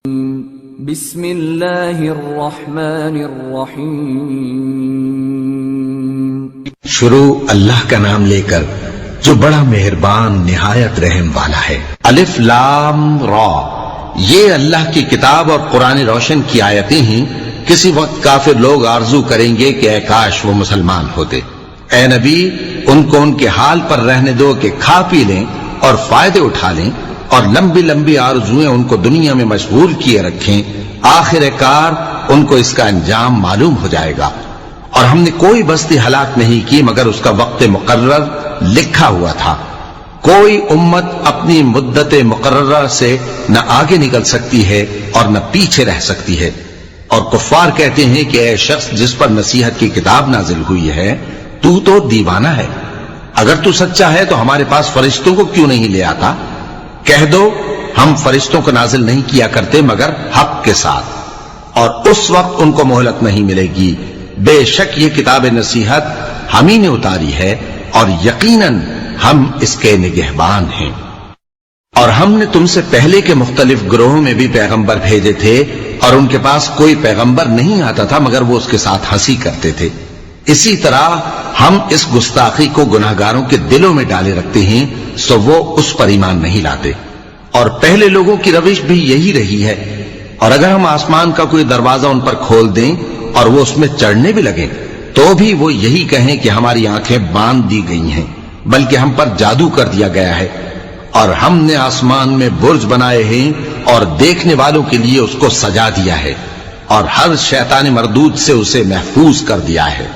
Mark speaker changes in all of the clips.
Speaker 1: بسم اللہ الرحمن الرحیم
Speaker 2: شروع اللہ کا نام لے کر جو بڑا مہربان نہایت رحم والا ہے۔ الف لام را، یہ اللہ کی کتاب اور قرآن روشن کی آیتیں ہیں۔ کسی وقت کافر لوگ آرزو کریں گے کہ اے کاش وہ مسلمان ہوتے۔ اے نبی، ان کو ان کے حال پر رہنے دو کہ کھا پی لیں اور فائدے اٹھا لیں، اور لمبی لمبی آرزویں ان کو دنیا میں مشغول کیے رکھیں، آخر کار ان کو اس کا انجام معلوم ہو جائے گا۔ اور ہم نے کوئی بستی ہلاک نہیں کی مگر اس کا وقت مقرر لکھا ہوا تھا۔ کوئی امت اپنی مدت مقررہ سے نہ آگے نکل سکتی ہے اور نہ پیچھے رہ سکتی ہے۔ اور کفار کہتے ہیں کہ اے شخص جس پر نصیحت کی کتاب نازل ہوئی ہے، تو دیوانہ ہے، اگر تو سچا ہے تو ہمارے پاس فرشتوں کو کیوں نہیں لے آتا؟ کہہ دو ہم فرشتوں کو نازل نہیں کیا کرتے مگر حق کے ساتھ، اور اس وقت ان کو مہلت نہیں ملے گی۔ بے شک یہ کتاب نصیحت ہم ہی نے اتاری ہے، اور یقیناً ہم اس کے نگہبان ہیں۔ اور ہم نے تم سے پہلے کے مختلف گروہوں میں بھی پیغمبر بھیجے تھے، اور ان کے پاس کوئی پیغمبر نہیں آتا تھا مگر وہ اس کے ساتھ ہنسی کرتے تھے۔ اسی طرح ہم اس گستاخی کو گناہگاروں کے دلوں میں ڈالے رکھتے ہیں، سو وہ اس پر ایمان نہیں لاتے۔ اور پہلے لوگوں کی روش بھی یہی رہی ہے، اور اگر ہم آسمان کا کوئی دروازہ ان پر کھول دیں اور وہ اس میں چڑھنے بھی لگیں تو بھی وہ یہی کہیں کہ ہماری آنکھیں باندھ دی گئی ہیں، بلکہ ہم پر جادو کر دیا گیا ہے۔ اور ہم نے آسمان میں برج بنائے ہیں اور دیکھنے والوں کے لیے اس کو سجا دیا ہے، اور ہر شیطان مردود سے اسے محفوظ کر دیا ہے۔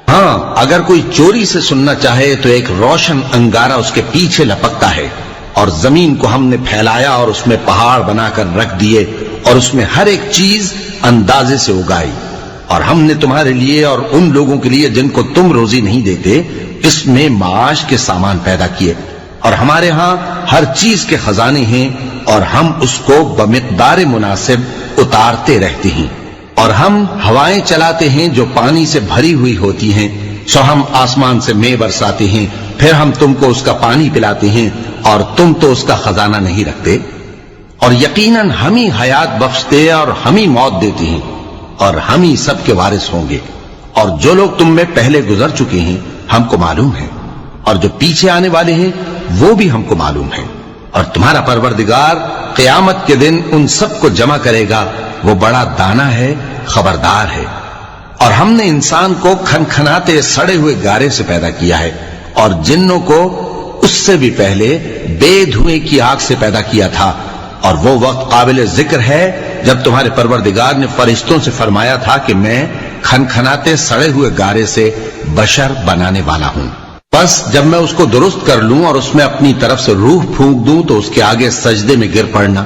Speaker 2: ہاں، اگر کوئی چوری سے سننا چاہے تو ایک روشن انگارہ اس کے پیچھے لپکتا ہے، اور زمین کو ہم نے پھیلایا اور اس میں پہاڑ بنا کر رکھ دیے، اور اس میں ہر ایک چیز اندازے سے اگائی۔ اور ہم نے تمہارے لیے اور ان لوگوں کے لیے جن کو تم روزی نہیں دیتے اس میں معاش کے سامان پیدا کیے، اور ہمارے ہاں ہر چیز کے خزانے ہیں، اور ہم اس کو بمقدار مناسب اتارتے رہتے ہیں۔ اور ہم ہوائیں چلاتے ہیں جو پانی سے بھری ہوئی ہوتی ہیں، سو ہم آسمان سے مے برساتے ہیں، پھر ہم تم کو اس کا پانی پلاتے ہیں، اور تم تو اس کا خزانہ نہیں رکھتے۔ اور یقیناً ہم ہی حیات بخشتے اور ہم ہی موت دیتے ہیں، اور ہم ہی سب کے وارث ہوں گے۔ اور جو لوگ تم میں پہلے گزر چکے ہیں ہم کو معلوم ہے، اور جو پیچھے آنے والے ہیں وہ بھی ہم کو معلوم ہے۔ اور تمہارا پروردگار قیامت کے دن ان سب کو جمع کرے گا، وہ بڑا دانا ہے، خبردار ہے۔ اور ہم نے انسان کو کھنکھناتے سڑے ہوئے گارے سے پیدا کیا ہے، اور جنوں کو اس سے بھی پہلے بے دھوئیں کی آگ سے پیدا کیا تھا۔ اور وہ وقت قابل ذکر ہے جب تمہارے پروردگار نے فرشتوں سے فرمایا تھا کہ میں کھنکھناتے سڑے ہوئے گارے سے بشر بنانے والا ہوں، بس جب میں اس کو درست کر لوں اور اس میں اپنی طرف سے روح پھونک دوں تو اس کے آگے سجدے میں گر پڑنا۔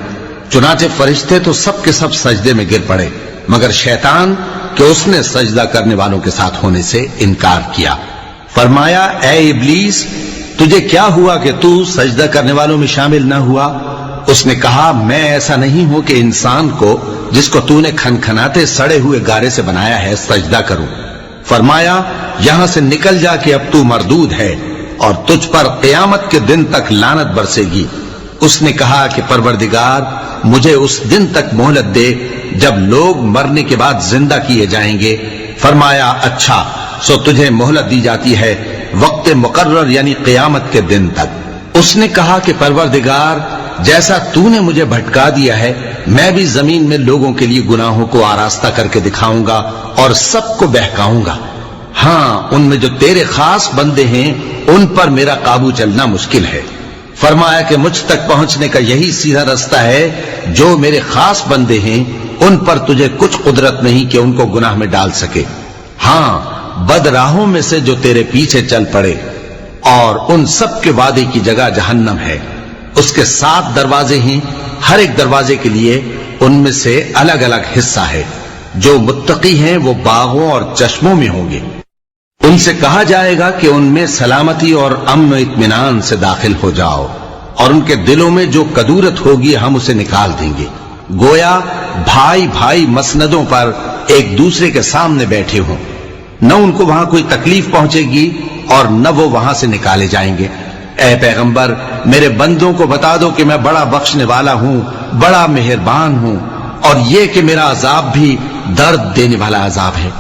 Speaker 2: چنانچہ فرشتے تو سب کے سب سجدے میں گر پڑے مگر شیطان کہ اس نے سجدہ کرنے والوں کے ساتھ ہونے سے انکار کیا۔ فرمایا اے ابلیس، تجھے کیا ہوا کہ تو سجدہ کرنے والوں میں شامل نہ ہوا؟ اس نے کہا میں ایسا نہیں ہوں کہ انسان کو جس کو تو نے کھنکھناتے سڑے ہوئے گارے سے بنایا ہے سجدہ کروں۔ فرمایا یہاں سے نکل جا کہ اب تو مردود ہے، اور تجھ پر قیامت کے دن تک لعنت برسے گی۔ اس نے کہا کہ پروردگار مجھے اس دن تک مہلت دے جب لوگ مرنے کے بعد زندہ کیے جائیں گے۔ فرمایا اچھا، سو تجھے مہلت دی جاتی ہے وقت مقرر یعنی قیامت کے دن تک۔ اس نے کہا کہ پروردگار جیسا تو نے مجھے بھٹکا دیا ہے میں بھی زمین میں لوگوں کے لیے گناہوں کو آراستہ کر کے دکھاؤں گا اور سب کو بہکاؤں گا۔ ہاں، ان میں جو تیرے خاص بندے ہیں ان پر میرا قابو چلنا مشکل ہے۔ فرمایا کہ مجھ تک پہنچنے کا یہی سیدھا رستہ ہے، جو میرے خاص بندے ہیں ان پر تجھے کچھ قدرت نہیں کہ ان کو گناہ میں ڈال سکے۔ ہاں، بد راہوں میں سے جو تیرے پیچھے چل پڑے، اور ان سب کے وعدے کی جگہ جہنم ہے، اس کے 7 دروازے ہیں، ہر ایک دروازے کے لیے ان میں سے الگ الگ حصہ ہے۔ جو متقی ہیں وہ باغوں اور چشموں میں ہوں گے، ان سے کہا جائے گا کہ ان میں سلامتی اور امن و اطمینان سے داخل ہو جاؤ، اور ان کے دلوں میں جو کدورت ہوگی ہم اسے نکال دیں گے، گویا بھائی بھائی مسندوں پر ایک دوسرے کے سامنے بیٹھے ہوں، نہ ان کو وہاں کوئی تکلیف پہنچے گی اور نہ وہ وہاں سے نکالے جائیں گے۔ اے پیغمبر میرے بندوں کو بتا دو کہ میں بڑا بخشنے والا ہوں، بڑا مہربان ہوں، اور یہ کہ میرا عذاب بھی درد دینے والا عذاب ہے۔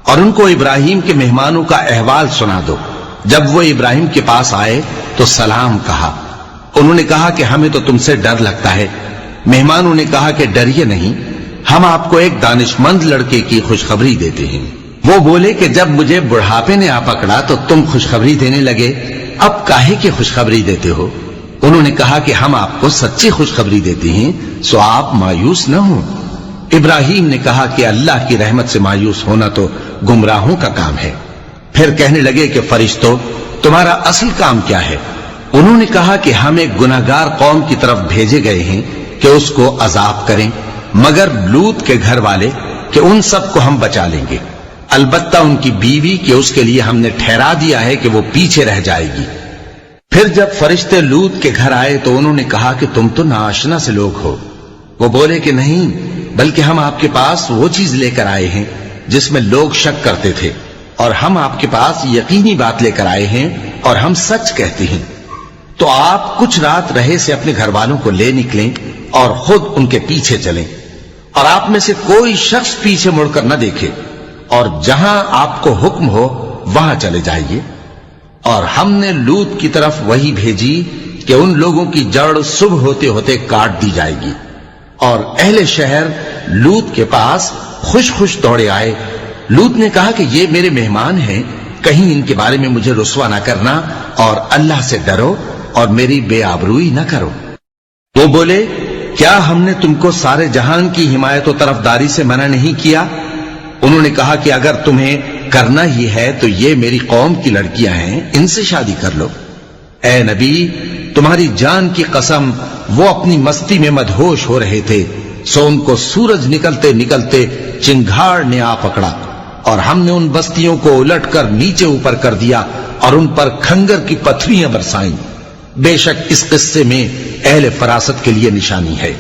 Speaker 2: اور ان کو ابراہیم کے مہمانوں کا احوال سنا دو۔ جب وہ ابراہیم کے پاس آئے تو سلام کہا۔ انہوں نے کہا کہ ہمیں تو تم سے ڈر لگتا ہے۔ مہمانوں نے کہا کہ ڈریے نہیں، ہم آپ کو ایک دانشمند لڑکے کی خوشخبری دیتے ہیں۔ وہ بولے کہ جب مجھے بڑھاپے نے آ پکڑا تو تم خوشخبری دینے لگے، اب کاہے کی خوشخبری دیتے ہو؟ انہوں نے کہا کہ ہم آپ کو سچی خوشخبری دیتے ہیں، سو آپ مایوس نہ ہوں۔ ابراہیم نے کہا کہ اللہ کی رحمت سے مایوس ہونا تو گمراہوں کا کام ہے۔ پھر کہنے لگے کہ فرشتوں، تمہارا اصل کام کیا ہے؟ انہوں نے کہا کہ ہم ایک گناہگار قوم کی طرف بھیجے گئے ہیں کہ اس کو عذاب کریں، مگر لوط کے گھر والے کہ ان سب کو ہم بچا لیں گے، البتہ ان کی بیوی کہ اس کے لیے ہم نے ٹھہرا دیا ہے کہ وہ پیچھے رہ جائے گی۔ پھر جب فرشتے لوط کے گھر آئے تو انہوں نے کہا کہ تم تو ناآشنا سے لوگ ہو۔ وہ بولے کہ نہیں، بلکہ ہم آپ کے پاس وہ چیز لے کر آئے ہیں جس میں لوگ شک کرتے تھے، اور ہم آپ کے پاس یقینی بات لے کر آئے ہیں اور ہم سچ کہتے ہیں۔ تو آپ کچھ رات رہے سے اپنے گھر والوں کو لے نکلیں اور خود ان کے پیچھے چلیں، اور آپ میں سے کوئی شخص پیچھے مڑ کر نہ دیکھے، اور جہاں آپ کو حکم ہو وہاں چلے جائیے۔ اور ہم نے لوط کی طرف وہی بھیجی کہ ان لوگوں کی جڑ صبح ہوتے ہوتے کاٹ دی جائے گی۔ اور اہل شہر لوط کے پاس خوش خوش دوڑے آئے۔ لوط نے کہا کہ یہ میرے مہمان ہیں، کہیں ان کے بارے میں مجھے رسوا نہ کرنا، اور اللہ سے ڈرو اور میری بے آبروئی نہ کرو۔ وہ بولے، کیا ہم نے تم کو سارے جہان کی حمایت و طرفداری سے منع نہیں کیا؟ انہوں نے کہا کہ اگر تمہیں کرنا ہی ہے تو یہ میری قوم کی لڑکیاں ہیں، ان سے شادی کر لو۔ اے نبی، تمہاری جان کی قسم وہ اپنی مستی میں مدہوش ہو رہے تھے، سو ان کو سورج نکلتے نکلتے چنگھاڑ نے آ پکڑا، اور ہم نے ان بستیوں کو الٹ کر نیچے اوپر کر دیا اور ان پر کھنگر کی پتھریاں برسائیں۔ بے شک اس قصے میں اہل فراست کے لیے نشانی ہے،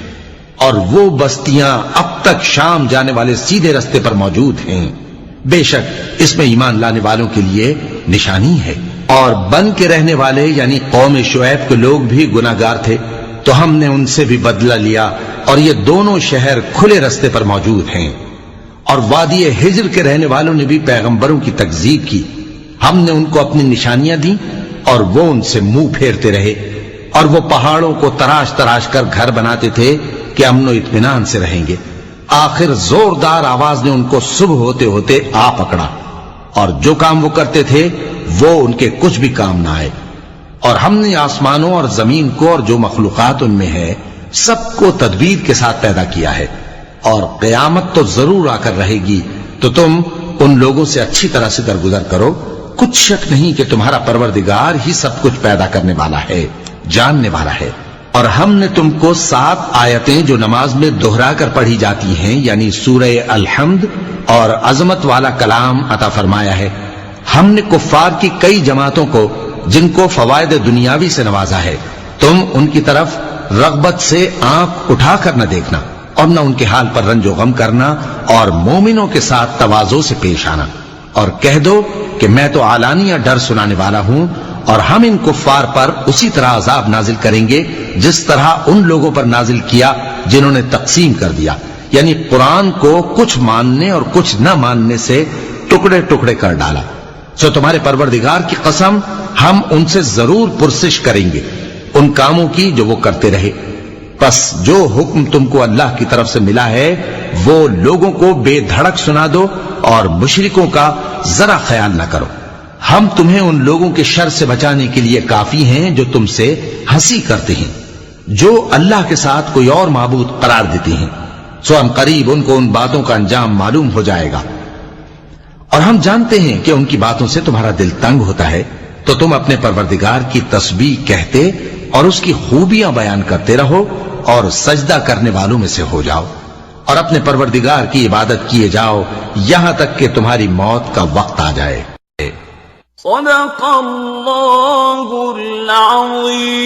Speaker 2: اور وہ بستیاں اب تک شام جانے والے سیدھے رستے پر موجود ہیں۔ بے شک اس میں ایمان لانے والوں کے لیے نشانی ہے۔ اور بن کے رہنے والے یعنی قوم شعیب کے لوگ بھی گناہگار تھے، تو ہم نے ان سے بھی بدلہ لیا، اور یہ دونوں شہر کھلے رستے پر موجود ہیں۔ اور وادی ہجر کے رہنے والوں نے بھی پیغمبروں کی تکذیب کی، ہم نے ان کو اپنی نشانیاں دی اور وہ ان سے منہ پھیرتے رہے، اور وہ پہاڑوں کو تراش تراش کر گھر بناتے تھے کہ امن و اطمینان سے رہیں گے۔ آخر زوردار آواز نے ان کو صبح ہوتے ہوتے آ پکڑا، اور جو کام وہ کرتے تھے وہ ان کے کچھ بھی کام نہ آئے۔ اور ہم نے آسمانوں اور زمین کو اور جو مخلوقات ان میں ہے سب کو تدبیر کے ساتھ پیدا کیا ہے، اور قیامت تو ضرور آ کر رہے گی، تو تم ان لوگوں سے اچھی طرح سے درگزر کرو۔ کچھ شک نہیں کہ تمہارا پروردگار ہی سب کچھ پیدا کرنے والا ہے، جاننے والا ہے۔ اور ہم نے تم کو 7 آیتیں جو نماز میں دہرا کر پڑھی جاتی ہیں یعنی سورہ الحمد اور عظمت والا کلام عطا فرمایا ہے۔ ہم نے کفار کی کئی جماعتوں کو جن کو فوائد دنیاوی سے نوازا ہے، تم ان کی طرف رغبت سے آنکھ اٹھا کر نہ دیکھنا، اور نہ ان کے حال پر رنج و غم کرنا، اور مومنوں کے ساتھ تواضع سے پیش آنا، اور کہہ دو کہ میں تو اعلانیہ ڈر سنانے والا ہوں، اور ہم ان کفار پر اسی طرح عذاب نازل کریں گے جس طرح ان لوگوں پر نازل کیا جنہوں نے تقسیم کر دیا، یعنی قرآن کو کچھ ماننے اور کچھ نہ ماننے سے ٹکڑے ٹکڑے کر ڈالا۔ سو تمہارے پروردگار کی قسم ہم ان سے ضرور پرسش کریں گے ان کاموں کی جو وہ کرتے رہے۔ پس جو حکم تم کو اللہ کی طرف سے ملا ہے وہ لوگوں کو بے دھڑک سنا دو، اور مشرکوں کا ذرا خیال نہ کرو۔ ہم تمہیں ان لوگوں کے شر سے بچانے کے لیے کافی ہیں جو تم سے ہنسی کرتے ہیں، جو اللہ کے ساتھ کوئی اور معبود قرار دیتے ہیں، سو ہم قریب ان کو ان باتوں کا انجام معلوم ہو جائے گا۔ اور ہم جانتے ہیں کہ ان کی باتوں سے تمہارا دل تنگ ہوتا ہے، تو تم اپنے پروردگار کی تسبیح کہتے اور اس کی خوبیاں بیان کرتے رہو، اور سجدہ کرنے والوں میں سے ہو جاؤ، اور اپنے پروردگار کی عبادت کیے جاؤ یہاں تک کہ تمہاری موت کا وقت آ جائے۔
Speaker 3: صدق اللہ العظیم۔